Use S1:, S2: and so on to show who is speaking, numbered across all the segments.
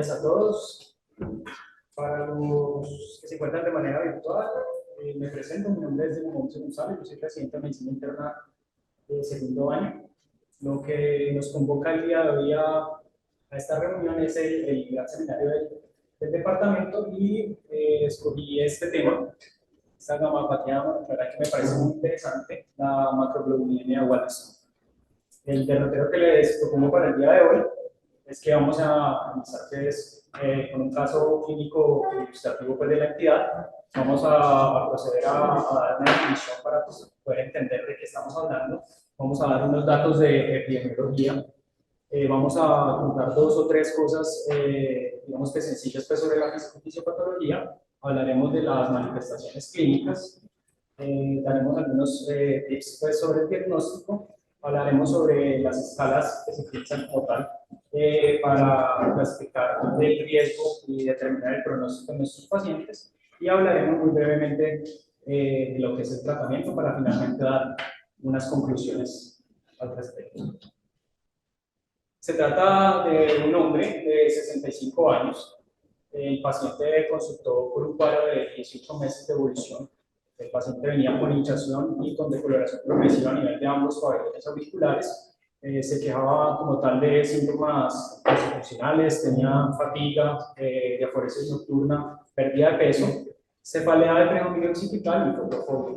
S1: días a todos. Para los que se encuentran de manera virtual, me presento, mi nombre es Diego González, yo soy residente de Medicina Interna de segundo año. Lo que nos convoca el día de hoy a esta reunión es el gran seminario del departamento y escogí este tema, esta gamapatía, la verdad que me parece muy interesante, la macroglobulinemia Waldenström. El derrotero que les propongo para el día de hoy es que vamos a analizar con un caso clínico ilustrativo pues, de la entidad. Vamos a proceder a dar una definición para poder entender de qué estamos hablando. Vamos a dar unos datos de epidemiología. Vamos a contar dos o tres cosas, digamos que sencillas pues, sobre la fisiopatología. Hablaremos de las manifestaciones clínicas. Daremos algunos tips pues, sobre el diagnóstico. Hablaremos sobre las escalas que se utilizan como tal para clasificar el riesgo y determinar el pronóstico de nuestros pacientes. Y hablaremos muy brevemente de lo que es el tratamiento para finalmente dar unas conclusiones al respecto. Se trata de un hombre de 65 años. El paciente consultó por un cuadro de 18 meses de evolución. El paciente venía con hinchazón y con decoloración progresiva a nivel de ambos pabellones auriculares. Se quejaba como tal de síntomas constitucionales, tenía fatiga, diaforesis nocturna, pérdida de peso, cefalea de predominio occipital y fotofobia.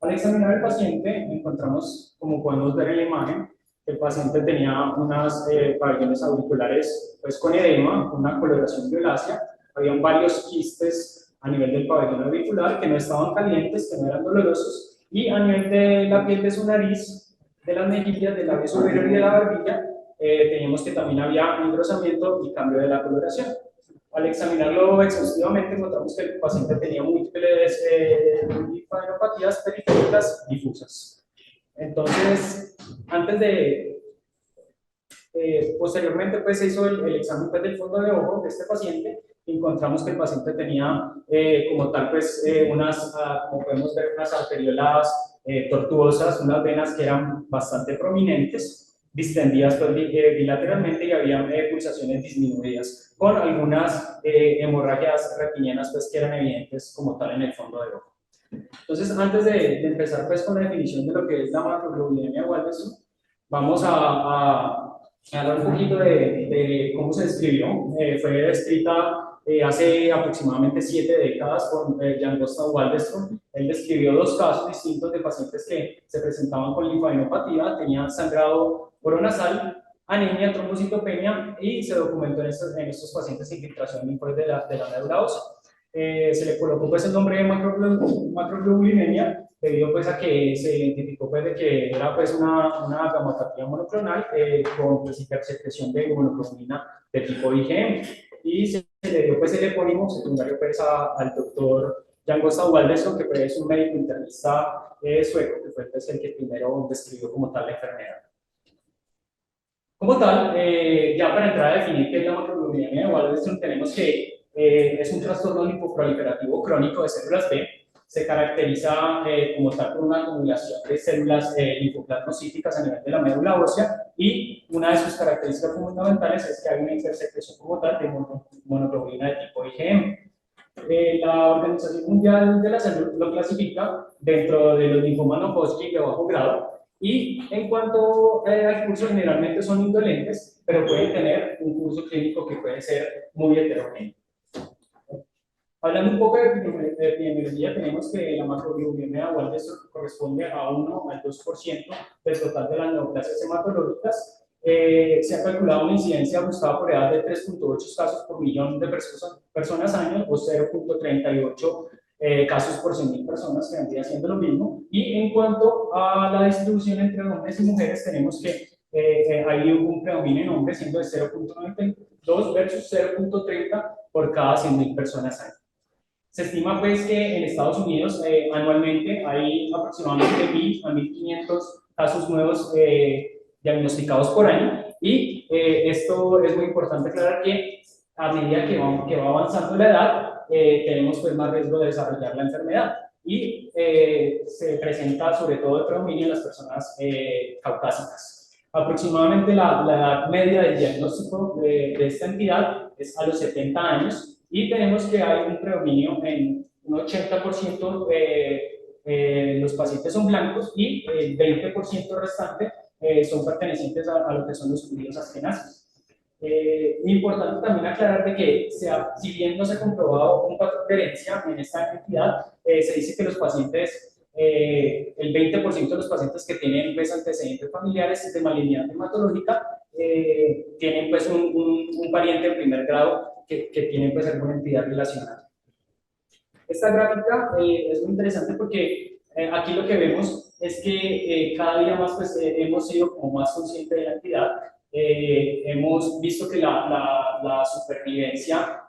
S1: Al examinar al paciente, encontramos, como podemos ver en la imagen, que el paciente tenía unas pabellones auriculares pues, con edema, una coloración violácea, habían varios quistes a nivel del pabellón auricular que no estaban calientes, que no eran dolorosos, y a nivel de la piel de su nariz, de las mejillas, del labio superior y de la barbilla, teníamos que también había engrosamiento y cambio de la coloración. Al examinarlo exhaustivamente, encontramos que el paciente tenía múltiples linfadenopatía periféricas difusas. Entonces, posteriormente pues, se hizo el examen pues, del fondo de ojo de este paciente. Encontramos que el paciente tenía como tal pues como podemos ver, unas arteriolas tortuosas, unas venas que eran bastante prominentes, distendidas pues, bilateralmente y había pulsaciones disminuidas con algunas hemorragias retinianas pues, que eran evidentes como tal en el fondo de ojo. Entonces, antes de empezar pues, con la definición de lo que es la macroglobulinemia Waldenström, vamos a hablar un poquito de cómo se describió. Fue descrita hace aproximadamente 7 décadas por Jan Gustav Waldenström. Él describió dos casos distintos de pacientes que se presentaban con linfadenopatía, tenían sangrado oronasal, anemia, trombocitopenia y se documentó en estos pacientes infiltración linfoide de la médula ósea. Se le colocó pues, el nombre de macroglobulinemia debido pues, a que se identificó pues, de que era pues, una gamapatía monoclonal con pues, hipersecreción de inmunoglobulina de tipo IgM. Y se le dio pues, el epónimo secundario pues, al doctor Jan Gustav Waldenström, que pues, es un médico internista sueco, que fue pues, el que primero describió como tal la enfermedad. Como tal, ya para entrar a definir qué es la macroglobulinemia de Waldenström, tenemos que es un trastorno linfoproliferativo crónico de células B. Se caracteriza como tal por una acumulación de células linfoplasmocíticas a nivel de la médula ósea y una de sus características fundamentales es que hay una intersecreción como tal de monoglobulina de tipo IgM. La Organización Mundial de la Salud lo clasifica dentro de los linfomas no Hodgkin de bajo grado y en cuanto al curso generalmente son indolentes, pero pueden tener un curso clínico que puede ser muy heterogéneo. Hablando un poco de epidemiología, tenemos que la macroglobulinemia Waldenström corresponde a 1 al 2% del total de las neoplasias hematológicas. Se ha calculado una incidencia ajustada por edad de 3.8 casos por millón de personas año o 0.38 casos por 100.000 personas, que vendría siendo lo mismo. Y en cuanto a la distribución entre hombres y mujeres, tenemos que hay un predominio en hombres siendo de 0.92 versus 0.30 por cada 100.000 personas año. Se estima pues que en Estados Unidos anualmente hay aproximadamente 1.000 a 1.500 casos nuevos diagnosticados por año y esto es muy importante aclarar que a medida que va avanzando la edad tenemos pues más riesgo de desarrollar la enfermedad y se presenta sobre todo el predominio en las personas caucásicas. Aproximadamente la edad media del diagnóstico de esta entidad es a los 70 años y tenemos que hay un predominio en un 80% los pacientes son blancos y el 20% restante son pertenecientes a lo que son los judíos askenazis. Importante también aclarar de que si bien no se ha comprobado un patrón de herencia en esta entidad, se dice que los pacientes, el 20% de los pacientes que tienen pues, antecedentes familiares de malignidad hematológica tienen pues un pariente en primer grado que tiene pues alguna entidad relacionada. Esta gráfica es muy interesante porque aquí lo que vemos es que cada día más pues, hemos sido como más conscientes de la entidad. Hemos visto que la supervivencia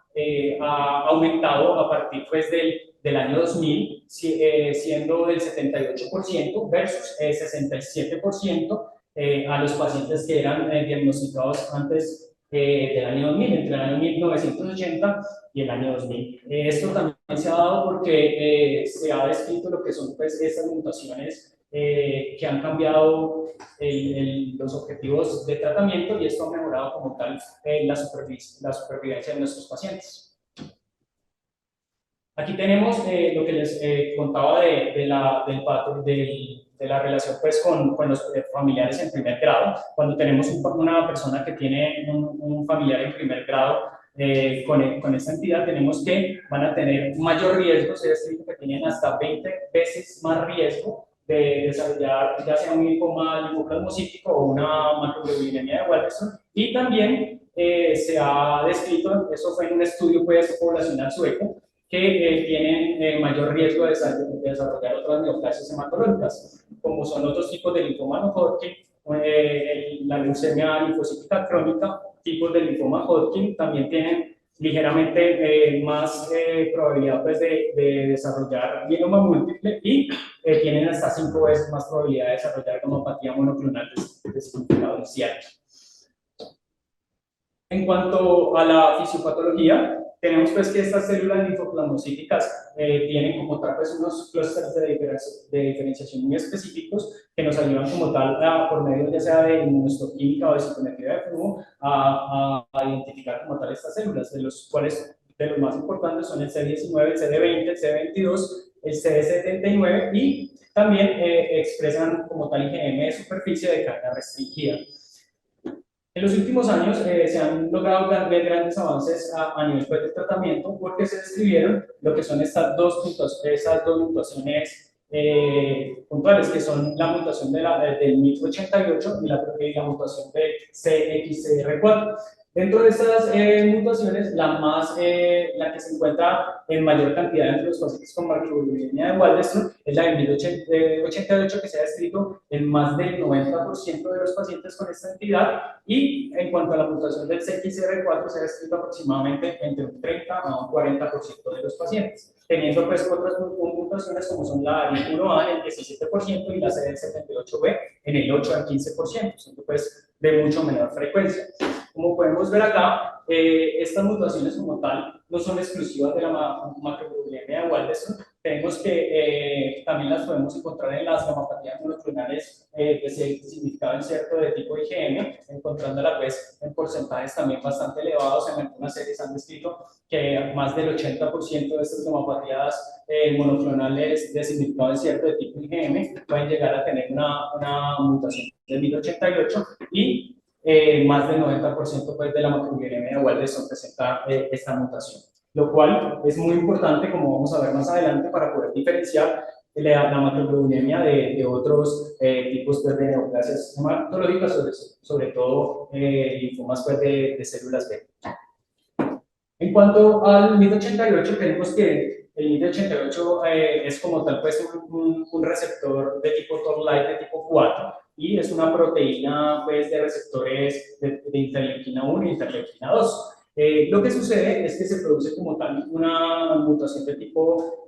S1: ha aumentado a partir pues, del año 2000, siendo del 78% versus 67% a los pacientes que eran diagnosticados antes del año 2000, entre el año 1980 y el año 2000. Esto también se ha dado porque se ha descrito lo que son pues, estas mutaciones que han cambiado los objetivos de tratamiento y esto ha mejorado como tal la supervivencia de nuestros pacientes. Aquí tenemos lo que les contaba de la relación pues, con los familiares en primer grado. Cuando tenemos una persona que tiene un familiar en primer grado con esta entidad, tenemos que van a tener mayor riesgo, se ha escrito que tienen hasta 20 veces más riesgo de desarrollar ya sea un linfoma linfoplasmocítico o una macroglobulinemia de Waldenström. Y también se ha descrito, eso fue en un estudio pues, poblacional sueco, que tienen mayor riesgo de desarrollar otras neoplasias hematológicas, como son otros tipos de linfoma no Hodgkin, la leucemia linfocítica crónica, tipos de linfoma Hodgkin también tienen ligeramente más probabilidad pues, de desarrollar mieloma múltiple y tienen hasta 5 veces más probabilidad de desarrollar gamopatía monoclonal de significado inicial. En cuanto a la fisiopatología, tenemos pues que estas células linfoplasmocíticas tienen como tal pues unos clústeres de diferenciación muy específicos que nos ayudan como tal por medio ya sea de inmunohistoquímica o de citometría de flujo a identificar como tal estas células, de los cuales de los más importantes son el CD19, el CD20, el CD22, el CD79 y también expresan como tal IgM de superficie de carga restringida. En los últimos años se han logrado ver grandes avances a nivel pues, de tratamiento porque se describieron lo que son esas dos mutaciones puntuales, que son la mutación del MYC88 y la mutación de CXCR4. Dentro de estas mutaciones, la que se encuentra en mayor cantidad entre los pacientes con macroglobulinemia de Waldenström es la de 1088 que se ha descrito en más del 90% de los pacientes con esta entidad y en cuanto a la mutación del CXR4 se ha descrito aproximadamente entre un 30 a un 40% de los pacientes, teniendo pues otras mutaciones como son la ARI1A en el 17% y la CD78B en el 8 al 15%, siendo pues de mucho menor frecuencia. Como podemos ver acá, estas mutaciones como tal no son exclusivas de la macroglobulinemia de Waldenström, tenemos que también las podemos encontrar en las gamopatías monoclonales de significado incierto de tipo IgM, encontrándola pues en porcentajes también bastante elevados. En algunas series han descrito que más del 80% de estas gamopatías monoclonales de significado incierto de tipo IgM pueden llegar a tener una mutación de 1088 y más del 90% pues, de la macroglobulinemia de Waldenström presenta esta mutación, lo cual es muy importante, como vamos a ver más adelante, para poder diferenciar la macroglobulinemia de otros tipos pues, de neoplasias hematológicas, sobre todo linfomas pues, de células B. En cuanto al MYD88, tenemos que el MYD88 es como tal pues, un receptor de tipo toll-like de tipo 4 y es una proteína pues, de receptores de interleuquina 1 y interleuquina 2. Lo que sucede es que se produce como tal una mutación de tipo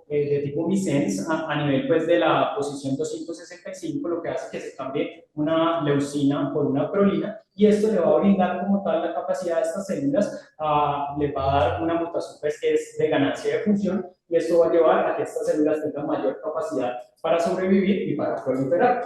S1: missense a nivel pues, de la posición 265, lo que hace que se cambie una leucina por una prolina y esto le va a brindar como tal la capacidad de estas células, le va a dar una mutación pues, que es de ganancia de función y esto va a llevar a que estas células tengan mayor capacidad para sobrevivir y para proliferar.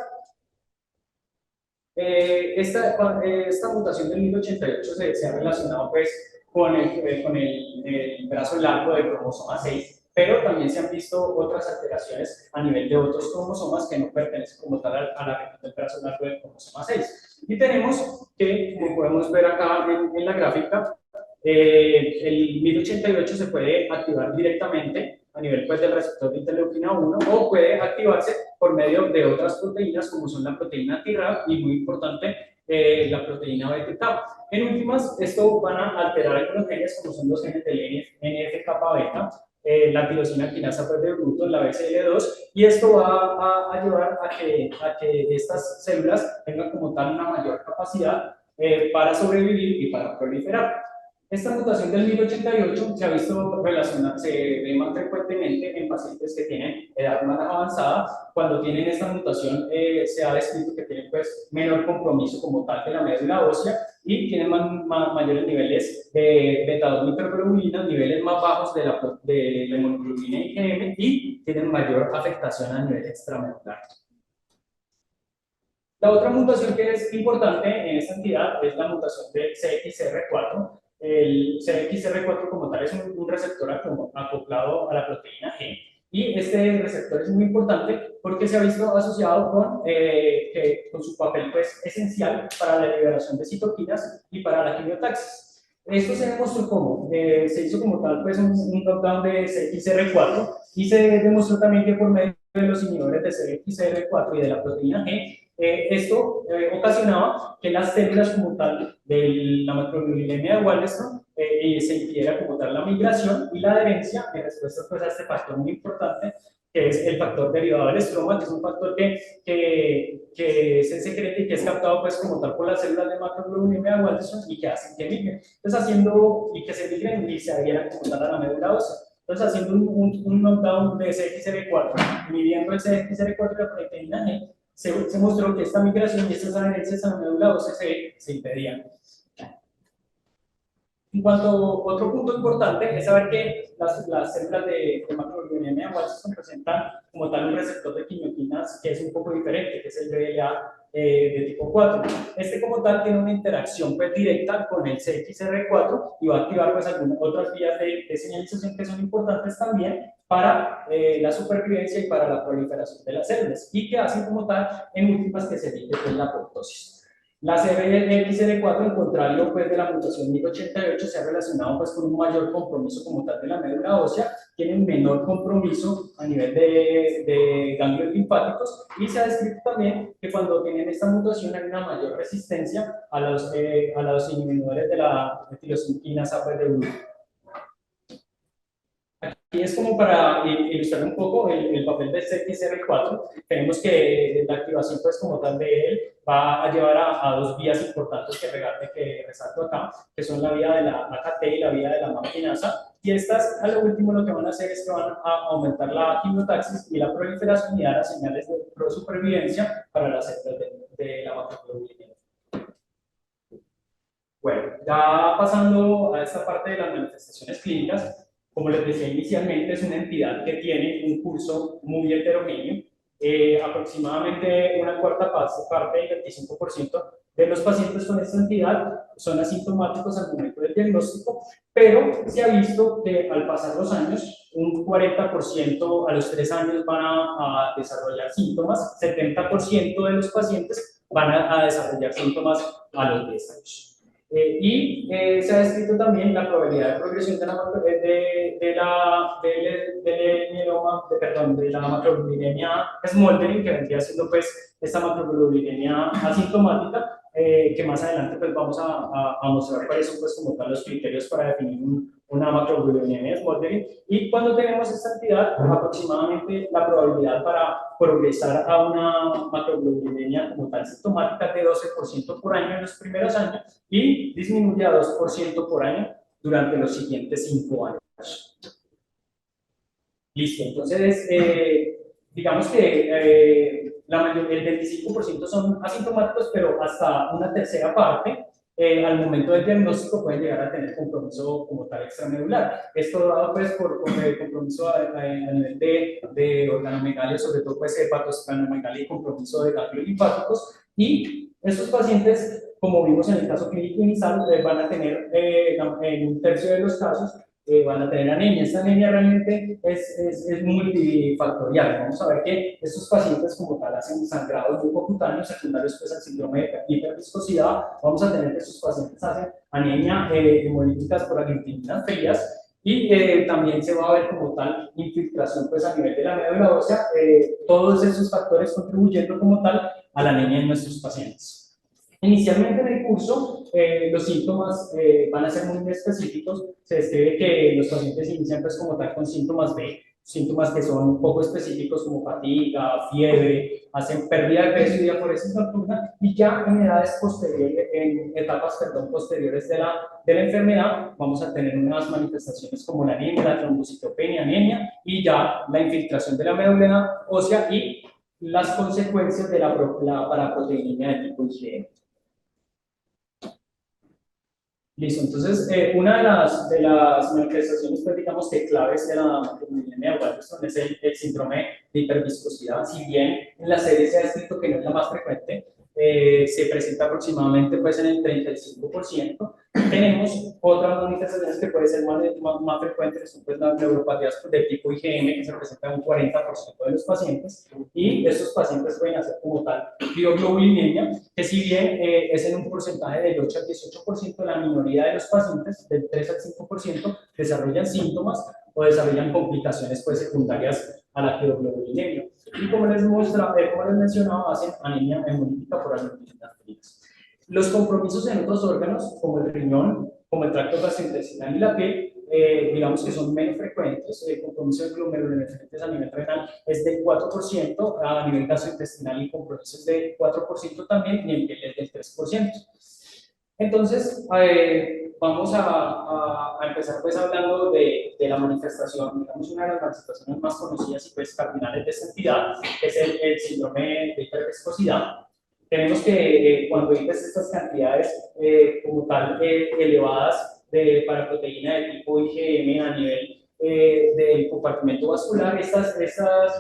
S1: Esta mutación del 1088 se ha relacionado pues con el brazo largo del cromosoma 6, pero también se han visto otras alteraciones a nivel de otros cromosomas que no pertenecen como tal a la región del brazo largo del cromosoma 6. Y tenemos que, como podemos ver acá en la gráfica, el 1088 se puede activar directamente a nivel pues, del receptor de interleuquina 1 o puede activarse por medio de otras proteínas como son la proteína TRAB y muy importante la proteína BTK. En últimas, esto van a alterar algunos genes como son los genes del NF-kappa beta, la tirosina quinasa pues, de Bruton, la BCL2, y esto va a ayudar a que estas células tengan como tal una mayor capacidad para sobrevivir y para proliferar. Esta mutación del 1088 se ha visto relacionada, se ve más frecuentemente en pacientes que tienen edad más avanzada. Cuando tienen esta mutación, se ha descrito que tienen pues, menor compromiso como tal de la médula ósea y tienen mayores niveles de beta-2 microglobulinas, niveles más bajos de la hemoglobina IgM y tienen mayor afectación a nivel extramedular. La otra mutación que es importante en esta entidad es la mutación del CXR4. El CXR4 como tal es un receptor acoplado a la proteína G. Y este receptor es muy importante porque se ha visto asociado con su papel pues, esencial para la liberación de citoquinas y para la quimiotaxis. Esto se demostró como, se hizo como tal pues, un knockdown de CXR4 y se demostró también que por medio de los inhibidores de CXR4 y de la proteína G, esto ocasionaba que las células como tal de la macroglobulinemia de Waldenström se impidiera como tal la migración y la adherencia en respuesta pues, a este factor muy importante que es el factor derivado del estroma, que es un factor que se secreta y que es captado pues como tal por las células de macroglobulinemia de Waldenström y que hacen que migren. Entonces haciendo y que se migren y se adhieran como tal a la médula ósea. Entonces, haciendo un knockdown de CXR4, midiendo el CXR4 y la proteína G, se mostró que esta migración y estas adherencias a la médula ósea se impedían. En cuanto a otro punto importante es saber que las células de macroglobulinemia presentan como tal un receptor de quimioquinas que es un poco diferente, que es el BLA de tipo 4. Este como tal tiene una interacción pues, directa con el CXR4 y va a activar pues, algunas otras vías de señalización que son importantes también para la supervivencia y para la proliferación de las células y que hacen como tal en últimas que se evite pues, la apoptosis. La CBXL4, en contrario pues, de la mutación 1088, se ha relacionado pues, con un mayor compromiso como tal de la médula ósea, tienen menor compromiso a nivel de ganglios linfáticos y se ha descrito también que cuando tienen esta mutación hay una mayor resistencia a los inhibidores de la tirosina de Bruton. Aquí es como para ilustrar un poco el papel de CXR4. Tenemos que la activación, pues, como tal de él, va a llevar a dos vías importantes que resalto acá, que son la vía de la AKT y la vía de la MAP-kinasa. Y estas, a lo último, lo que van a hacer es que van a aumentar la quimiotaxis y la proliferación y dar a señales de supervivencia para las células de la macroglobulina. Bueno, ya pasando a esta parte de las manifestaciones clínicas, como les decía inicialmente, es una entidad que tiene un curso muy heterogéneo. Aproximadamente una cuarta parte, el 25% de los pacientes con esta entidad son asintomáticos al momento del diagnóstico, pero se ha visto que al pasar los años, un 40% a los 3 años van a desarrollar síntomas, 70% de los pacientes van a desarrollar síntomas a los 10 años. Se ha descrito también la probabilidad de progresión de la macroglobulinemia smoldering, que vendría siendo pues esta macroglobulinemia asintomática, que más adelante pues vamos a mostrar cuáles son pues como tal los criterios para definir una macroglobulinemia smoldering. Y cuando tenemos esta entidad, aproximadamente la probabilidad para progresar a una macroglobulinemia como tal sintomática de 12% por año en los primeros años y disminuye a 2% por año durante los siguientes 5 años. Listo, entonces, digamos que el 25% son asintomáticos, pero hasta una tercera parte, al momento del diagnóstico, pueden llegar a tener compromiso como tal extramedular. Esto dado pues por compromiso a nivel de organomegalia, sobre todo pues hepatosplanomegalia y compromiso de ganglios linfáticos, y Estos pacientes, como vimos en el caso clínico inicial, van a tener, en un tercio de los casos, van a tener anemia. Esta anemia realmente es multifactorial. Vamos a ver que estos pacientes como tal hacen sangrados mucocutáneos secundarios pues, al síndrome de hiperviscosidad. Vamos a tener que estos pacientes hacen anemia hemolíticas por aglutininas frías. Y también se va a ver como tal infiltración pues, a nivel de la médula ósea, todos esos factores contribuyendo como tal a la anemia en nuestros pacientes. Inicialmente en el curso, los síntomas van a ser muy específicos. Se describe que los pacientes inician pues, como tal con síntomas B, síntomas que son poco específicos como fatiga, fiebre, hacen pérdida de peso y diaforesis nocturna, y ya en edades posteriores, en etapas, perdón, posteriores de la enfermedad, vamos a tener unas manifestaciones como la anemia, la trombocitopenia, anemia, y ya la infiltración de la médula ósea y las consecuencias de la paraproteinemia de tipo IgM. Listo, entonces una de las manifestaciones, pues, digamos que claves de la macrominemia de Waldenström es el síndrome de hiperviscosidad. Si bien en la serie se ha escrito que no es la más frecuente, se presenta aproximadamente pues, en el 35%. Tenemos otras manifestaciones que pueden ser más frecuentes, que son pues, las neuropatías de tipo IgM, que se presentan en un 40% de los pacientes, y estos pacientes pueden hacer como tal crioglobulinemia, que si bien es en un porcentaje del 8 al 18%, la minoría de los pacientes, del 3 al 5%, desarrollan síntomas o desarrollan complicaciones pues, secundarias a la crioglobulinemia. Y como les mencionaba, hacen anemia hemolítica por aglutininas frías. Los compromisos en otros órganos, como el riñón, como el tracto gastrointestinal y la piel, digamos que son menos frecuentes. El compromiso de glomerulonefritis a nivel renal es del 4%, a nivel gastrointestinal y compromiso es del 4% también, y en piel es del 3%. Entonces, vamos a empezar pues hablando de la manifestación, digamos una de las manifestaciones más conocidas y pues cardinales de esta entidad, que es el síndrome de hiperviscosidad. Tenemos que cuando hay estas cantidades como tal elevadas de paraproteína de tipo IgM a nivel del compartimento vascular, estas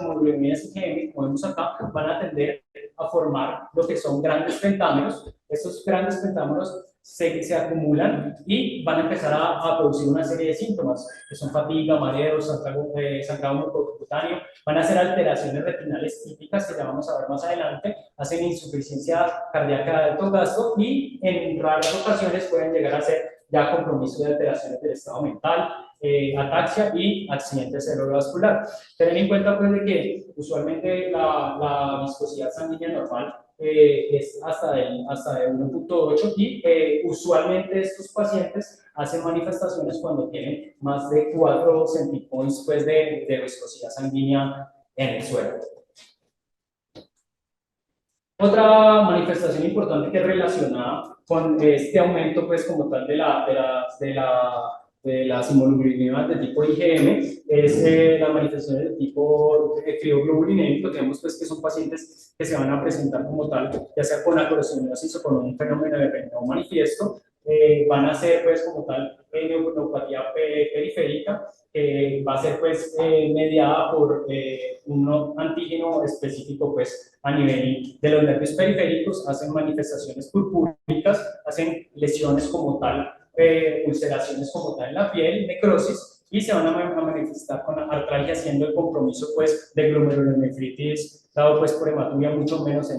S1: hemoglobinas IgM, como vemos acá, van a tender a formar lo que son grandes pentámeros. Estos grandes pentámeros se acumulan y van a empezar a producir una serie de síntomas, que son fatiga, mareos, sangrado mucocutáneo, van a ser alteraciones retinales típicas, que ya vamos a ver más adelante, hacen insuficiencia cardíaca de alto gasto y en raras ocasiones pueden llegar a ser ya compromiso de alteraciones del estado mental, ataxia y accidente cerebrovascular. Tener en cuenta pues de que usualmente la viscosidad sanguínea normal es hasta de 1.8 y usualmente estos pacientes hacen manifestaciones cuando tienen más de 4 centipoints pues, de viscosidad sanguínea en el suelo. Otra manifestación importante que es relacionada con este aumento pues, como tal de las inmunoglobulinas de tipo IgM es las manifestaciones de tipo crioglobulinémico. Tenemos pues que son pacientes que se van a presentar como tal, ya sea con aterosclerosis o con un fenómeno de reneo manifiesto, van a ser pues como tal neuropatía periférica, que va a ser pues mediada por un antígeno específico pues a nivel de los nervios periféricos, hacen manifestaciones purpúricas, hacen lesiones como tal, ulceraciones como tal en la piel, necrosis, y se van a manifestar con artralgia, haciendo el compromiso pues de glomerulonefritis dado pues por hematuria mucho menos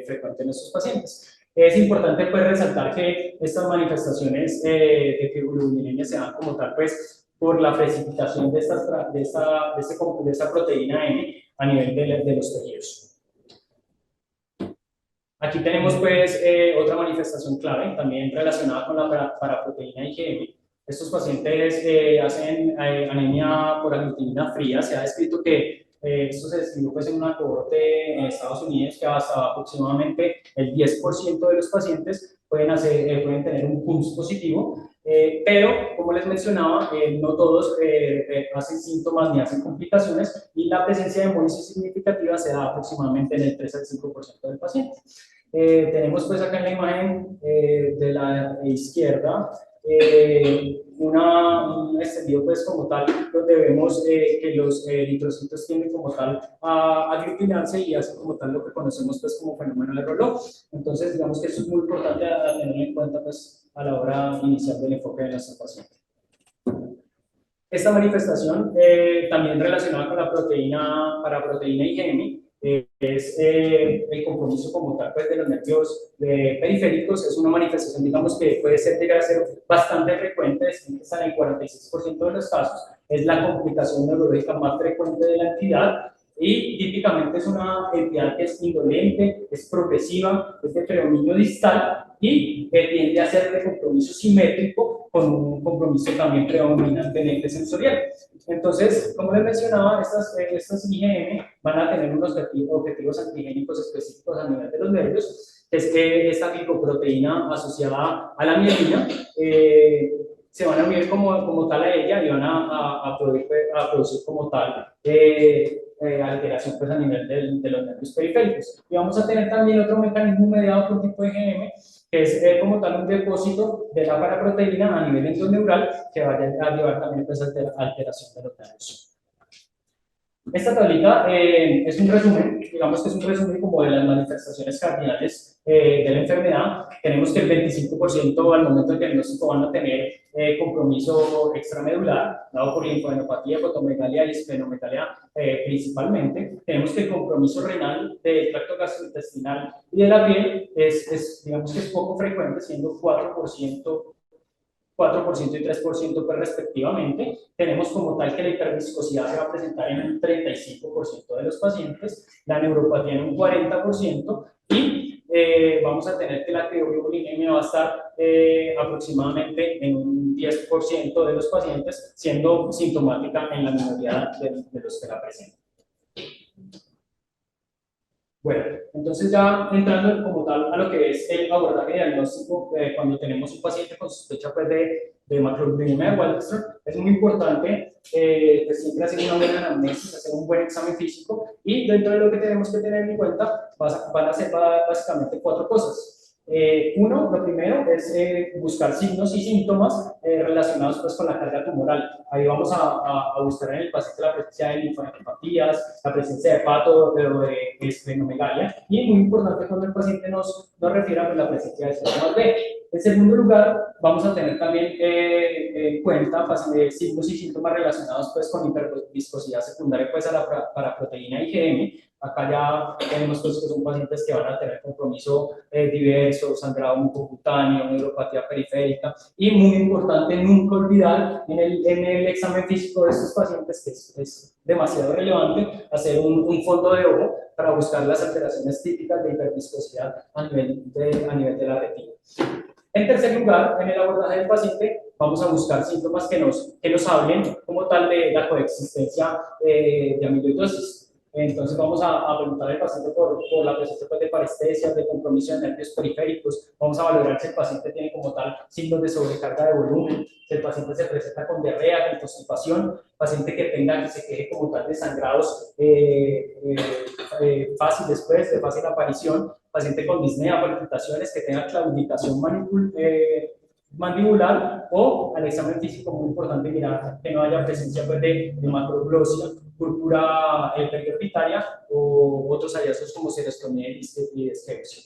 S1: frecuente en estos pacientes. Es importante pues resaltar que estas manifestaciones de crioglobulinemia se dan como tal pues por la precipitación de esta proteína M a nivel de los tejidos. Aquí tenemos pues otra manifestación clave también relacionada con la paraproteína IgM. Estos pacientes hacen anemia por aglutinina fría. Se ha descrito que esto se describió pues, en una cohorte en Estados Unidos que hasta aproximadamente el 10% de los pacientes pueden tener un CUMS positivo, pero como les mencionaba, no todos hacen síntomas ni hacen complicaciones, y la presencia de hemolisis significativa se da aproximadamente en el 3 al 5% del paciente. Tenemos pues acá en la imagen de la izquierda un extendido pues como tal, donde vemos que los eritrocitos tienden como tal a aglutinarse y hacen como tal lo que conocemos pues como fenómeno de reloj. Entonces digamos que eso es muy importante a tener en cuenta pues a la hora inicial del enfoque de nuestra paciente. Esta manifestación, también relacionada con la proteína, paraproteína IgM, es el compromiso como tal pues, de los nervios periféricos. Es una manifestación, digamos, que puede ser, llegar a ser bastante frecuente, está en el 46% de los casos. Es la complicación neurológica más frecuente de la entidad y típicamente es una entidad que es indolente, es progresiva, es de predominio distal y tiende a ser de compromiso simétrico con un compromiso también predominantemente sensorial. Entonces, como les mencionaba, estas IgM van a tener unos objetivos antigénicos específicos a nivel de los nervios, que es que esta glicoproteína asociada a la mielina se van a unir como tal a ella y van a producir como tal alteración pues, a nivel de los nervios periféricos. Y vamos a tener también otro mecanismo mediado por tipo de IgM, que es como tal un depósito de la paraproteína a nivel endoneural que vaya a llevar también pues, alteración de los nervios. Esta tablita es un resumen, digamos que es un resumen como de las manifestaciones cardinales de la enfermedad. Tenemos que el 25% al momento del diagnóstico van a tener compromiso extramedular, dado por linfadenopatía, fotomegalia y esplenomegalia principalmente. Tenemos que el compromiso renal del tracto gastrointestinal y de la piel digamos que es poco frecuente, siendo 4% y 3% pues, respectivamente. Tenemos como tal que la hiperviscosidad se va a presentar en un 35% de los pacientes, la neuropatía en un 40% y vamos a tener que la crioglobulinemia va a estar aproximadamente en un 10% de los pacientes, siendo sintomática en la minoría de los que la presentan. Bueno, entonces ya entrando como tal a lo que es el abordaje diagnóstico, cuando tenemos un paciente con sospecha pues, de macroglobulinemia de Waldenström, es muy importante pues, siempre hacer una buena anamnesis, hacer un buen examen físico y dentro de lo que tenemos que tener en cuenta van a ser básicamente 4 cosas. Uno, lo primero es buscar signos y síntomas relacionados pues, con la carga tumoral. Ahí vamos a buscar en el paciente la presencia de linfadenopatía, la presencia de hepato o de esplenomegalia y muy importante cuando el paciente nos refiera a la presencia de síntomas B. En segundo lugar, vamos a tener también en cuenta signos y síntomas relacionados pues, con hiperviscosidad secundaria pues, a la paraproteína IgM. Acá ya tenemos pues, que son pacientes que van a tener compromiso diverso, sangrado mucocutáneo, neuropatía periférica y muy importante nunca olvidar en el examen físico de estos pacientes que es demasiado relevante hacer un fondo de ojo para buscar las alteraciones típicas de hiperviscosidad a nivel de la retina. En tercer lugar, en el abordaje del paciente, vamos a buscar síntomas que nos hablen como tal de la coexistencia de amiloidosis. Entonces vamos a preguntar al paciente por la presencia de parestesia, de compromiso de nervios periféricos, vamos a valorar si el paciente tiene como tal signos de sobrecarga de volumen, si el paciente se presenta con diarrea, con constipación, paciente que se queje como tal de sangrados fáciles pues, de fácil aparición, paciente con disnea, palpitaciones, que tenga claudicación mandibular o al examen físico muy importante mirar que no haya presencia pues, de macroglosia, púrpura periorbitaria o otros hallazgos como serostomía y disquepsia.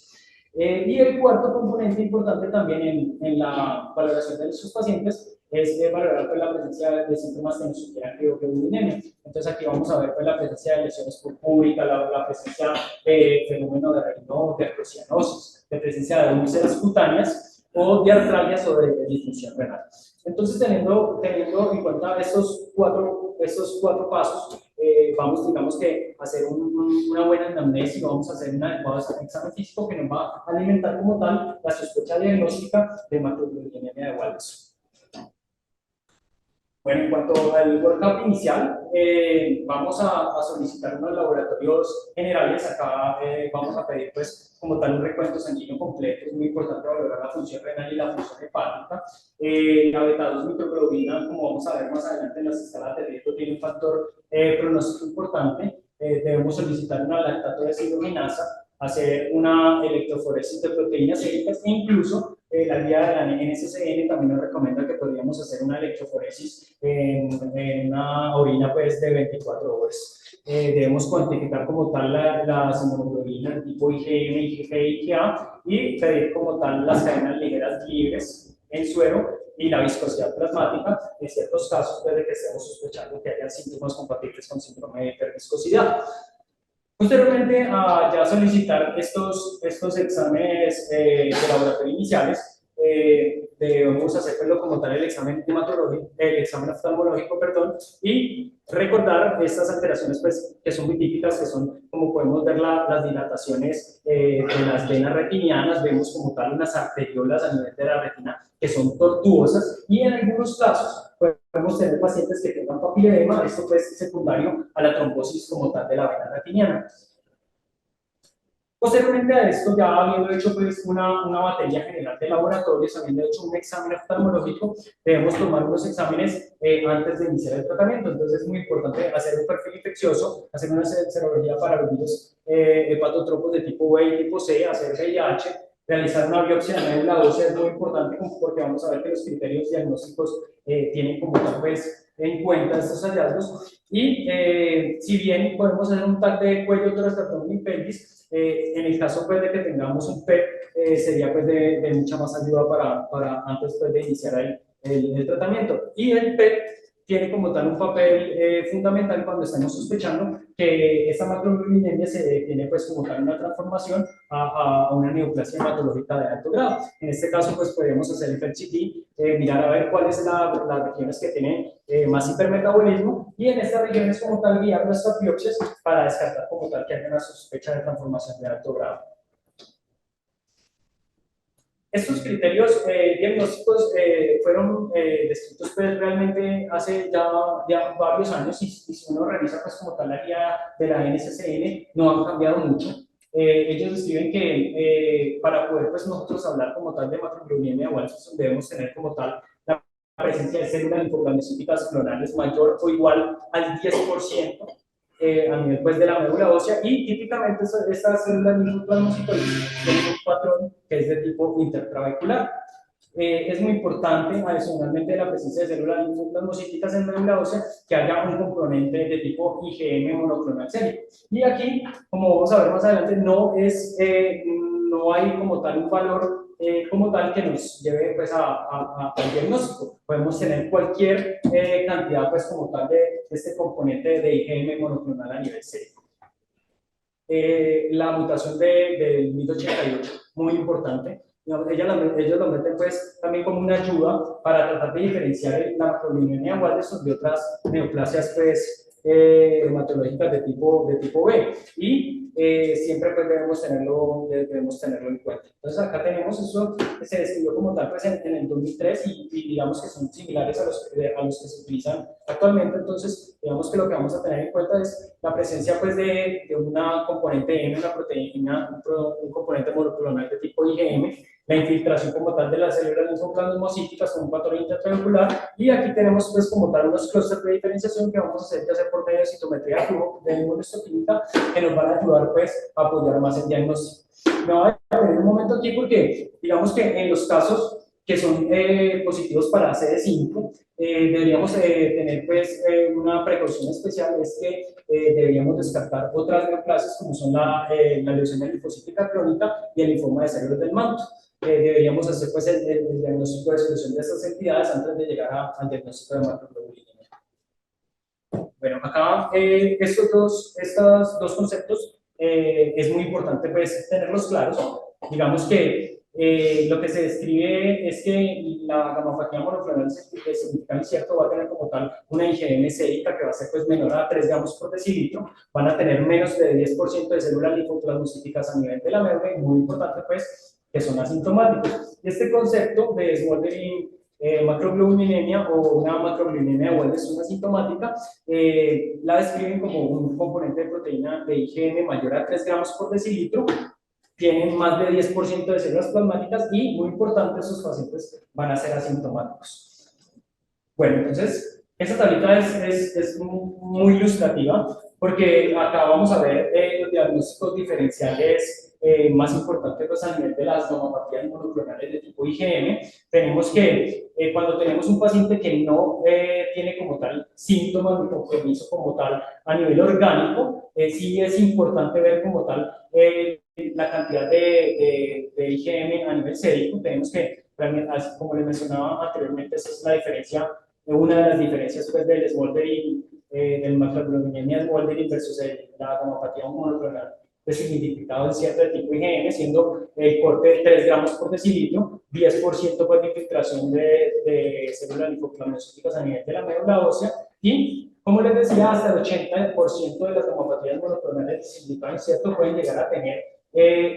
S1: Y el cuarto componente importante también en la valoración de sus pacientes es valorar pues, la presencia de síntomas que nos sugieran crioglobulinemia. Entonces aquí vamos a ver pues, la presencia de lesiones purpúricas, la presencia de fenómeno de Raynaud, de artrocianosis, de presencia de úlceras cutáneas o de artralgias o de disfunción renal. Entonces, teniendo en cuenta estos cuatro pasos, vamos, digamos que, a hacer una buena anamnesis, vamos a hacer un adecuado examen físico que nos va a alimentar como tal la sospecha diagnóstica de macroglobulinemia de Waldenström. Bueno, en cuanto al workup inicial, vamos a solicitar unos laboratorios generales. Acá vamos a pedir, pues, como tal, un recuento sanguíneo completo. Es muy importante valorar la función renal y la función hepática. La beta-2 microglobulina, como vamos a ver más adelante en las escalas de riesgo, tiene un factor pronóstico importante. Debemos solicitar una lactato deshidrogenasa, hacer una electroforesis de proteínas séricas e incluso la guía de la NSCN también nos recomienda que podríamos hacer una electroforesis en una orina pues, de 24 horas. Debemos cuantificar como tal las inmunoglobulinas tipo IgM, IgG, IgA y pedir como tal las cadenas ligeras libres en suero y la viscosidad plasmática en ciertos casos puede que estemos sospechando que haya síntomas compatibles con síndrome de hiperviscosidad. Posteriormente a ya solicitar estos exámenes de laboratorio iniciales, debemos hacerlo como tal el examen hematológico, el examen oftalmológico, perdón, y recordar estas alteraciones pues, que son muy típicas, que son, como podemos ver, las dilataciones de las venas retinianas, vemos como tal unas arteriolas a nivel de la retina que son tortuosas y en algunos casos podemos tener pacientes que tengan papiledema, esto pues es secundario a la trombosis como tal de la vena retiniana. Posteriormente a esto, ya habiendo hecho pues, una batería general de laboratorios, habiendo hecho un examen oftalmológico, debemos tomar unos exámenes antes de iniciar el tratamiento. Entonces es muy importante hacer un perfil infeccioso, hacer una serología para los virus hepatotropos de tipo B y tipo C, hacer VIH, realizar una biopsia de médula ósea es muy importante porque vamos a ver que los criterios diagnósticos tienen como tal pues, en cuenta estos hallazgos. Y si bien podemos hacer un TAC de cuello, tórax, abdomen y pelvis, en el caso pues, de que tengamos un PET, sería pues, de mucha más ayuda para antes pues, de iniciar el tratamiento. Y el PET tiene como tal un papel fundamental cuando estamos sospechando que esta macroglobulinemia se tiene pues como tal una transformación a una neoplasia hematológica de alto grado. En este caso pues podemos hacer el PET-CT, mirar a ver cuáles son las regiones que tienen más hipermetabolismo y en estas regiones como tal guiar nuestras biopsias para descartar como tal que haya una sospecha de transformación de alto grado. Estos criterios diagnósticos fueron descritos pues, realmente hace ya varios años y si uno revisa pues, como tal la guía de la NSCN no han cambiado mucho. Ellos describen que para poder pues, nosotros hablar como tal de macroglobulinemia Walsinson debemos tener como tal la presencia de células linfocranocíticas clonales mayor o igual al 10%. A nivel pues, de la médula ósea y típicamente estas células linfoplasmocitosas tienen un patrón que es de tipo intertrabecular. Es muy importante, adicionalmente de la presencia de células linfoplasmocíticas en médula ósea, que haya un componente de tipo IgM monoclonal sérico. Y aquí, como vamos a ver más adelante, no hay como tal un valor como tal que nos lleve pues, al diagnóstico. Podemos tener cualquier cantidad pues, como tal de este componente de IgM monoclonal a nivel sérico. La mutación del MIT88, muy importante. Ellos lo meten pues, también como una ayuda para tratar de diferenciar la macroglobulinemia Walsinson de otras neoplasias pues, hematológicas de tipo B. Y siempre pues, debemos tenerlo en cuenta. Entonces acá tenemos eso que se describió como tal pues, en el 2003 y digamos que son similares a los que se utilizan actualmente. Entonces digamos que lo que vamos a tener en cuenta es la presencia pues, de una componente M, una proteína, un componente monoclonal de tipo IgM, la infiltración como tal de las células linfoplasmocíticas con un patrón intertrabecular y aquí tenemos pues como tal unos clústeres de diferenciación que vamos a hacer ya sea por medio de citometría de flujo de inmunohistoquímica que nos van a ayudar pues a apoyar más el diagnóstico. Me voy a detener un momento aquí porque digamos que en los casos que son positivos para CD5 deberíamos tener pues una precaución especial, es que deberíamos descartar otras neoplasias como son la leucemia linfocítica crónica y el linfoma de células del manto. Deberíamos hacer pues el diagnóstico de exclusión de estas entidades antes de llegar al diagnóstico de macroglobulinemia. Bueno, acá estos dos conceptos es muy importante pues tenerlos claros. Digamos que lo que se describe es que la gammopatía monoclonal significa incierto va a tener como tal una IgM sérica que va a ser pues menor a 3 gramos por decilitro, van a tener menos de 10% de células linfoplasmocíticas a nivel de la médula y muy importante pues que son asintomáticos. Este concepto de smoldering macroglobulinemia o una macroglobulinemia Walsinson asintomática, la describen como un componente de proteína de IgM mayor a 3 gramos por decilitro, tienen más de 10% de células plasmáticas y, muy importante, esos pacientes van a ser asintomáticos. Bueno, entonces, esta tablita es muy ilustrativa porque acá vamos a ver los diagnósticos diferenciales más importante pues, a nivel de las gamopatías monoclonales de tipo IgM, tenemos que cuando tenemos un paciente que no tiene como tal síntomas ni compromiso como tal a nivel orgánico, sí es importante ver como tal la cantidad de IgM a nivel sérico. Tenemos que, como les mencionaba anteriormente, esa es la diferencia, una de las diferencias pues, del Smoldering, del macroglobulinemia Smoldering versus la gamopatía monoclonal de significado incierto de tipo IgM, siendo el corte de 3 gramos por decilitro, 10% pues, de infiltración de células linfoplasmocíticas a nivel de la médula ósea y, como les decía, hasta el 80% de las gamopatías monoclonales de significado incierto pueden llegar a tener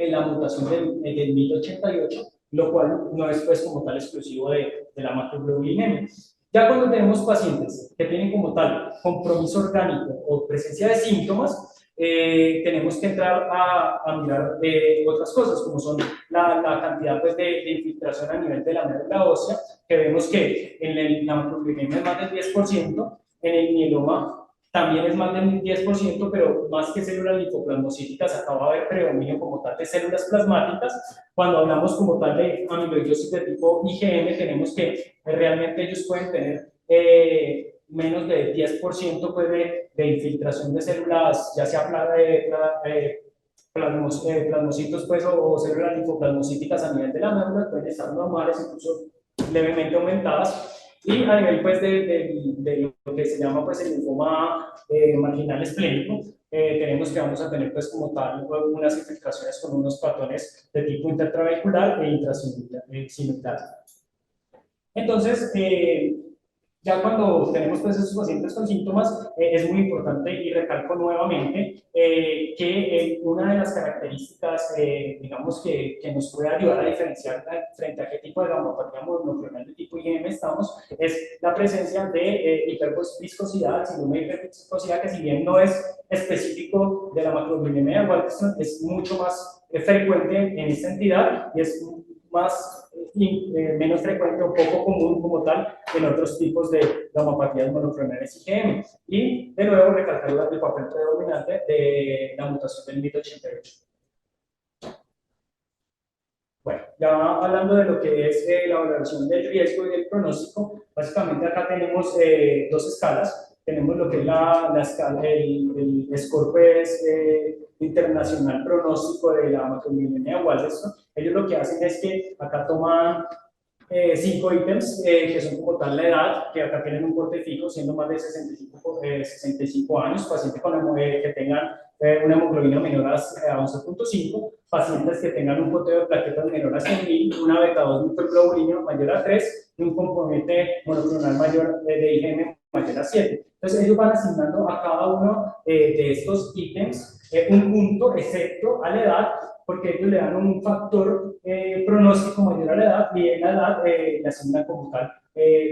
S1: la mutación del 1088, lo cual no es pues como tal exclusivo de la macroglobulinemia. Ya cuando tenemos pacientes que tienen como tal compromiso orgánico o presencia de síntomas, tenemos que entrar a mirar otras cosas, como son la cantidad pues, de infiltración a nivel de la médula ósea, que vemos que en la macroglobulinemia es más del 10%, en el mieloma también es más del 10%, pero más que células linfoplasmocíticas, acaba de haber predominio como tal de células plasmáticas. Cuando hablamos como tal de amiloidosis de tipo IgM, tenemos que realmente ellos pueden tener menos de 10% pues, de infiltración de células, ya sea plasmocitos pues, o células linfoplasmocíticas a nivel de la médula, pueden estar normales, incluso levemente aumentadas. Y a nivel pues, de lo que se llama pues, el linfoma marginal esplénico, tenemos que vamos a tener pues, como tal unas infiltraciones con unos patrones de tipo intertrabecular e intrasimilar. Entonces, ya cuando tenemos pues, esos pacientes con síntomas, es muy importante y recalco nuevamente que una de las características, digamos, que nos puede ayudar a diferenciar frente a qué tipo de gamopatía monoclonal de tipo IgM estamos, es la presencia de hiperviscosidad, síndrome de hiperviscosidad, que si bien no es específico de la macroglobulinemia de Waldenström, es mucho más frecuente en esta entidad y es más menos frecuente o poco común como tal en otros tipos de gamopatías monoclonales IgM. Y de nuevo recalcar el papel predominante de la mutación del MYD88. Bueno, ya hablando de lo que es la valoración del riesgo y del pronóstico, básicamente acá tenemos dos escalas. Tenemos lo que es la escala, el score pues, internacional pronóstico de la macroglobulinemia de Waldenström. Ellos lo que hacen es que acá toman 5 ítems que son como tal la edad, que acá tienen un corte fijo, siendo más de 65 años, pacientes que tengan una hemoglobina menor a 11.5, pacientes que tengan un conteo de plaquetas menor a 100.000, una beta 2 microglobulina mayor a 3 y un componente monoclonal mayor de IgM mayor a 7. Entonces ellos van asignando a cada uno de estos ítems un punto, excepto a la edad, porque ellos le dan un factor pronóstico mayor a la edad y en la edad le asignan como tal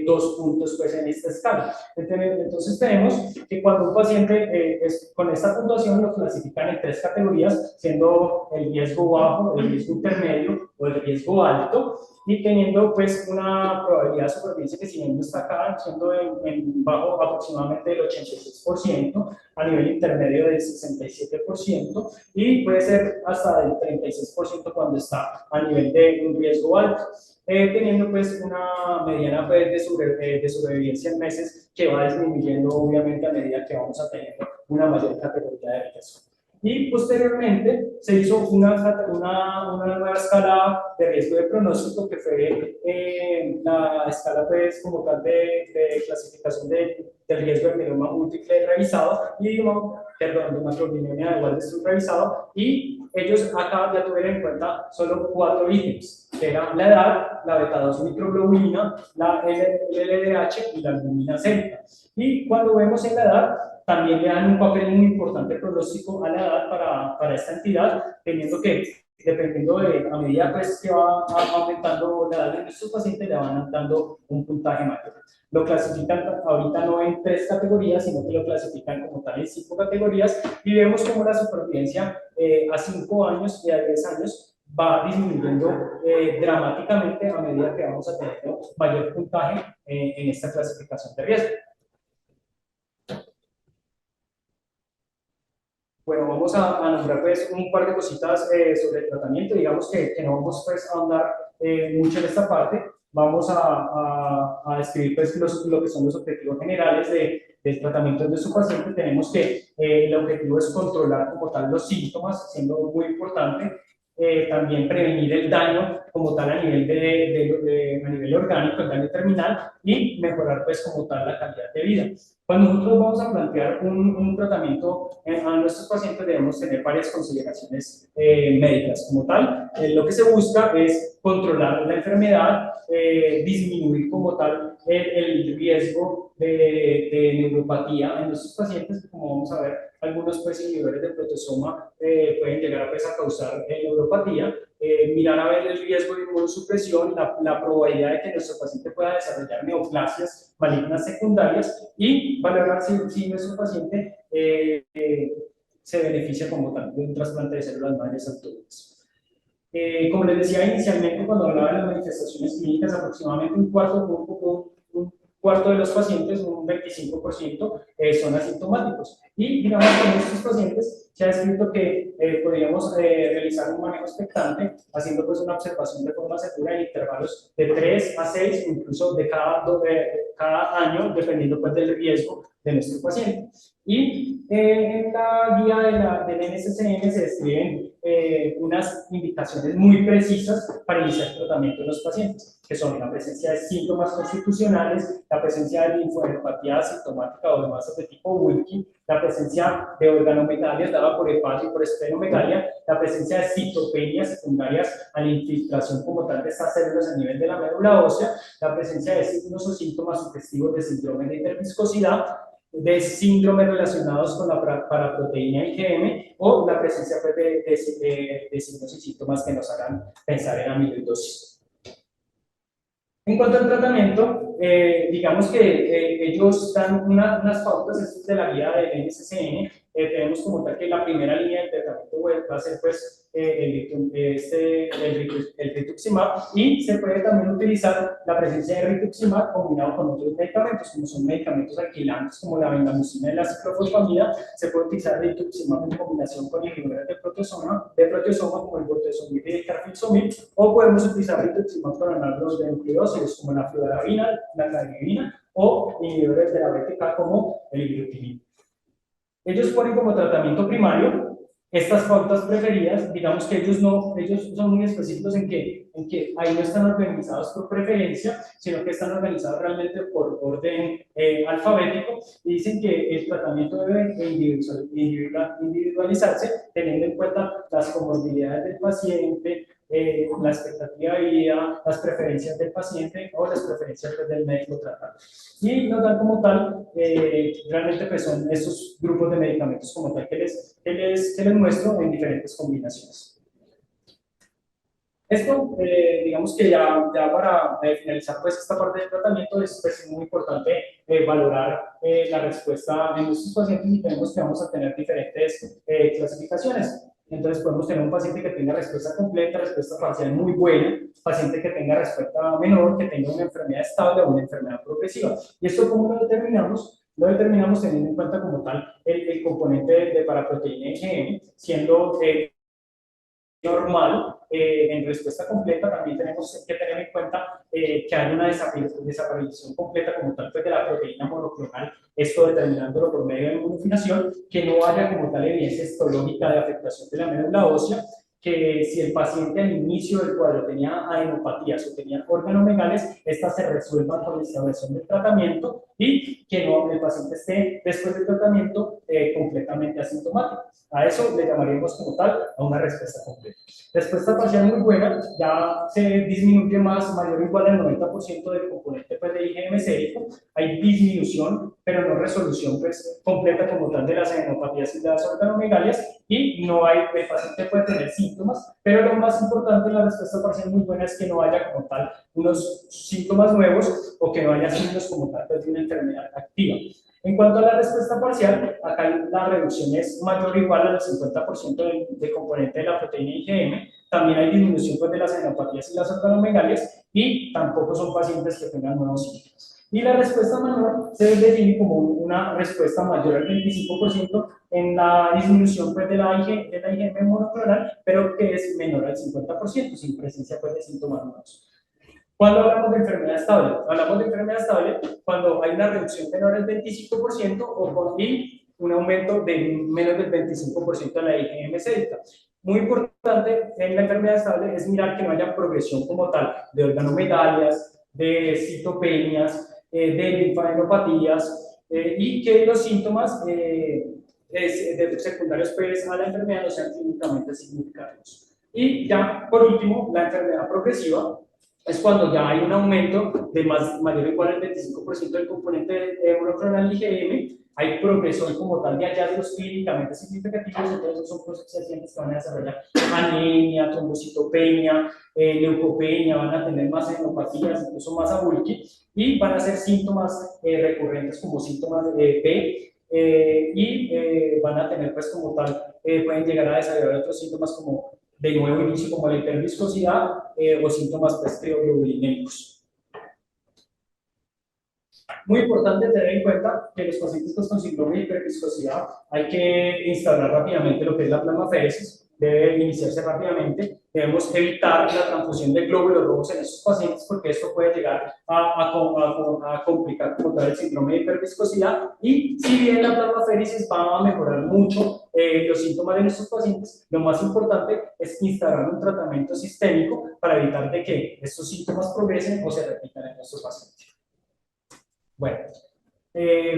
S1: 2 puntos pues, en esta escala. Entonces tenemos que cuando un paciente con esta puntuación lo clasifican en 3 categorías, siendo el riesgo bajo, el riesgo intermedio o el riesgo alto, y teniendo pues una probabilidad de supervivencia que si bien no está acá, siendo en bajo aproximadamente el 86%, a nivel intermedio del 67%, y puede ser hasta del 36% cuando está a nivel de un riesgo alto. Teniendo pues una mediana pues, de sobrevivencia en meses que va disminuyendo obviamente a medida que vamos a tener una mayor categoría de riesgo. Y posteriormente se hizo una nueva escala de riesgo de pronóstico que fue la escala pues, como tal de clasificación del riesgo de mieloma múltiple revisado y de macroglobulinemia de Waldenström revisado, y ellos acá ya tuvieron en cuenta solo 4 ítems, que eran la edad, la beta 2 microglobulina, la LDH y la albumina sérica. Y cuando vemos en la edad, también le dan un papel muy importante pronóstico a la edad para esta entidad, teniendo que, dependiendo de, a medida pues, que va aumentando la edad de nuestros pacientes, le van dando un puntaje mayor. Lo clasifican ahorita no en 3 categorías, sino que lo clasifican como tal en 5 categorías, y vemos como la supervivencia a 5 años y a 10 años va disminuyendo dramáticamente a medida que vamos a tener mayor puntaje en esta clasificación de riesgo. Bueno, vamos a nombrar pues un par de cositas sobre el tratamiento, digamos que no vamos pues a ahondar mucho en esta parte, vamos a describir pues lo que son los objetivos generales del tratamiento de su paciente. Tenemos que el objetivo es controlar como tal los síntomas, siendo muy importante, también prevenir el daño como tal a nivel, a nivel orgánico, el daño terminal, y mejorar pues como tal la calidad de vida. Cuando nosotros vamos a plantear un tratamiento a nuestros pacientes, debemos tener varias consideraciones médicas. Como tal, lo que se busca es controlar la enfermedad, disminuir como tal el riesgo de neuropatía en nuestros pacientes. Como vamos a ver, algunos pues, inhibidores de proteasoma pueden llegar pues, a causar neuropatía. Mirar a ver el riesgo de inmunosupresión, la probabilidad de que nuestro paciente pueda desarrollar neoplasias malignas secundarias, y valorar si nuestro paciente se beneficia como tal de un trasplante de células madres autónomas. Como les decía inicialmente, cuando hablaba de las manifestaciones clínicas, aproximadamente un cuarto de los pacientes, un 25%, son asintomáticos. Y digamos que en estos pacientes se ha descrito que podríamos realizar un manejo expectante, haciendo pues una observación de forma segura en intervalos de 3 a 6, incluso de cada año, dependiendo pues del riesgo de nuestro paciente. Y en la guía del NSCN se describen unas indicaciones muy precisas para iniciar el tratamiento de los pacientes, que son la presencia de síntomas constitucionales, la presencia de linfodenopatía asintomática o de masas de tipo Wilkie, la presencia de organomegalias dada por hepato y por esplenomegalia, la presencia de citopenias secundarias a la infiltración como tal de estas células a nivel de la médula ósea, la presencia de signos o síntomas sugestivos de síndrome de hiperviscosidad, de síndromes relacionados con la paraproteína IgM, o la presencia pues, de signos y síntomas que nos hagan pensar en amiloidosis. En cuanto al tratamiento, digamos que ellos dan unas pautas, esto es de la guía del NSCN. Tenemos como tal que la primera línea de tratamiento va a ser pues, el rituximab, y se puede también utilizar la presencia de rituximab combinado con otros medicamentos, como son medicamentos alquilantes como la bendamucina y la ciclofosfamida. Se puede utilizar rituximab en combinación con inhibidores de proteasoma como el bortezomib y el carfilzomib, o podemos utilizar rituximab con análogos de nucleósidos como la fludarabina, la cladribina, o inhibidores de la BTK como el ibrutinib. Ellos ponen como tratamiento primario estas pautas preferidas. Digamos que ellos son muy específicos en que ahí no están organizados por preferencia, sino que están organizados realmente por orden alfabético, y dicen que el tratamiento debe individualizarse teniendo en cuenta las comorbilidades del paciente, la expectativa de vida, las preferencias del paciente o las preferencias del médico tratante. Y nos dan como tal, realmente pues son estos grupos de medicamentos como tal que les muestro en diferentes combinaciones. Esto, digamos que ya para finalizar pues esta parte del tratamiento, es pues, muy importante valorar la respuesta en nuestros pacientes, y tenemos que vamos a tener diferentes clasificaciones. Entonces podemos tener un paciente que tenga respuesta completa, respuesta parcial muy buena, paciente que tenga respuesta menor, que tenga una enfermedad estable o una enfermedad progresiva. ¿Y esto cómo lo determinamos? Lo determinamos teniendo en cuenta como tal el componente de paraproteína IgM, siendo normal, en respuesta completa. También tenemos que tener en cuenta que hay una desaparición completa como tal pues, de la proteína monoclonal, esto determinándolo por medio de inmunofinación, que no haya como tal evidencia histológica de afectación de la médula ósea, que si el paciente al inicio del cuadro tenía adenopatías o tenía organomegalias, estas se resuelvan con la instauración del tratamiento, y que no, el paciente esté después del tratamiento completamente asintomático. A eso le llamaríamos como tal a una respuesta completa. Respuesta parcial muy buena, ya se disminuye mayor o igual al 90% del componente pues, de IgM sérico. Hay disminución, pero no resolución pues, completa como tal de las adenopatías y las organomegalias, y no hay, el paciente puede tener síntomas, pero lo más importante en la respuesta parcial muy buena es que no haya como tal unos síntomas nuevos, o que no haya signos como tal pues, de una enfermedad activa. En cuanto a la respuesta parcial, acá la reducción es mayor o igual al 50% del componente de la proteína IgM. También hay disminución pues, de las adenopatías y las organomegalias, y tampoco son pacientes que tengan nuevos síntomas. Y la respuesta menor se define como una respuesta mayor al 25% en la disminución pues, de la IgM monoclonal, pero que es menor al 50%, sin presencia pues, de síntomas nuevos. Cuando hablamos de enfermedad estable, hablamos de enfermedad estable cuando hay una reducción menor del 25% y un aumento de menos del 25% de la IgM sérica. Muy importante en la enfermedad estable es mirar que no haya progresión como tal de organometalias, de citopenias, de linfadenopatías y que los síntomas secundarios pues, a la enfermedad no sean clínicamente significativos. Y ya, por último, la enfermedad progresiva es cuando ya hay un aumento de mayor o igual al 25% del componente monoclonal IgM, hay progresión como tal de hallazgos clínicamente significativos, entonces son pacientes que van a desarrollar anemia, trombocitopenia, leucopenia, van a tener más hematopatías, incluso más abulqui, y van a ser síntomas recurrentes como síntomas de B, y van a tener pues como tal, pueden llegar a desarrollar otros síntomas como de nuevo inicio como la hiperviscosidad o síntomas pues, crioglobulinémicos. Muy importante tener en cuenta que los pacientes pues, con síndrome de hiperviscosidad hay que instaurar rápidamente lo que es la plasmaféresis, debe iniciarse rápidamente, debemos evitar la transfusión de glóbulos rojos en esos pacientes porque esto puede llegar a complicar como tal el síndrome de hiperviscosidad y si bien la plasmaféresis va a mejorar mucho los síntomas de nuestros pacientes, lo más importante es instaurar un tratamiento sistémico para evitar de que estos síntomas progresen o se repitan en nuestros pacientes. Bueno,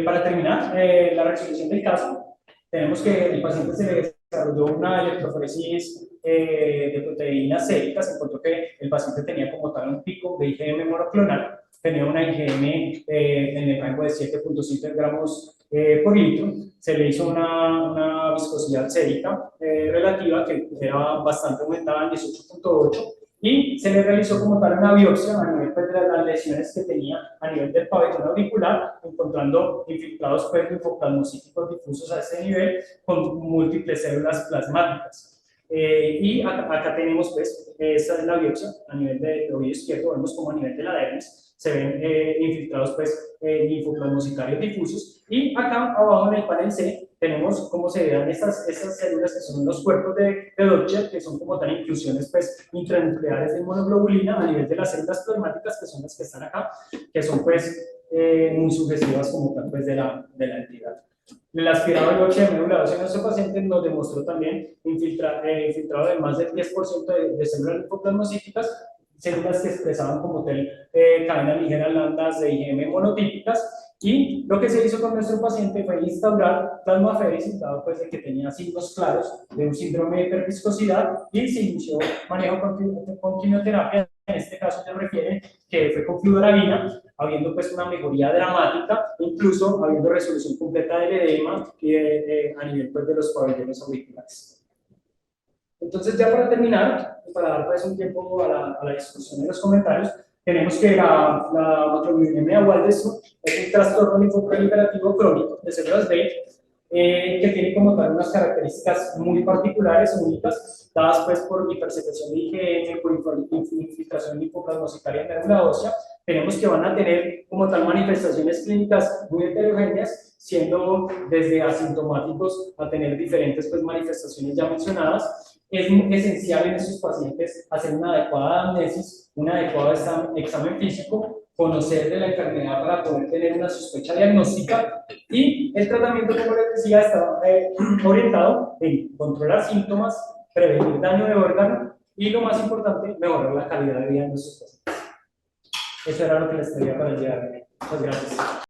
S1: para terminar, la resolución del caso, tenemos que el paciente se le desarrolló una electroforesis de proteínas séricas, se encontró que el paciente tenía como tal un pico de IgM monoclonal, tenía una IgM en el rango de 7.7 gramos por litro, se le hizo una viscosidad sérica relativa que era bastante aumentada en 18.8 y se le realizó como tal una biopsia a nivel pues, de las lesiones que tenía a nivel del pabellón auricular, encontrando infiltrados pues, linfoplasmocíticos difusos a ese nivel con múltiples células plasmáticas. Y acá tenemos, pues, esta es la biopsia a nivel del oído izquierdo, vemos como a nivel de la dermis se ven infiltrados, pues, linfoplasmocitarios difusos, y acá abajo en el panel C tenemos cómo se vean estas células que son los cuerpos de Doppler, que son como tal inclusiones, pues, intranucleares de monoglobulina a nivel de las células plasmáticas, que son las que están acá, que son, pues, muy sugestivas como tal, pues, de la entidad. El aspirado de biopsia de médula ósea en nuestro paciente nos demostró también infiltrado de más del 10% de células linfoplasmocíticas, células que expresaban como tal cadenas ligeras lambdas de IgM monotípicas, y lo que se hizo con nuestro paciente fue instaurar plasmaféresis, dado pues de que tenía signos claros de un síndrome de hiperviscosidad, y se inició manejo con quimioterapia. En este caso se refiere que fue con fludarabina, habiendo pues una mejoría dramática, incluso habiendo resolución completa del edema y a nivel pues, de los pabellones auriculares. Entonces, ya para terminar, para dar pues, un tiempo a la discusión en los comentarios, tenemos que la macroglobulinemia Waldenström es un trastorno linfoproliferativo crónico de células B que tiene como tal unas características muy particulares, únicas, dadas pues por hipersecreción de IgM, por infiltración linfoplasmocitaria en médula ósea. Tenemos que van a tener como tal manifestaciones clínicas muy heterogéneas, siendo desde asintomáticos a tener diferentes pues, manifestaciones ya mencionadas. Es esencial en estos pacientes hacer una adecuada anamnesis, un adecuado examen físico, conocer de la enfermedad para poder tener una sospecha diagnóstica, y el tratamiento, como les decía, está orientado en controlar síntomas, prevenir daño de órgano y, lo más importante, mejorar la calidad de vida de nuestros pacientes. Eso era lo que les traía para el día de hoy. Muchas gracias.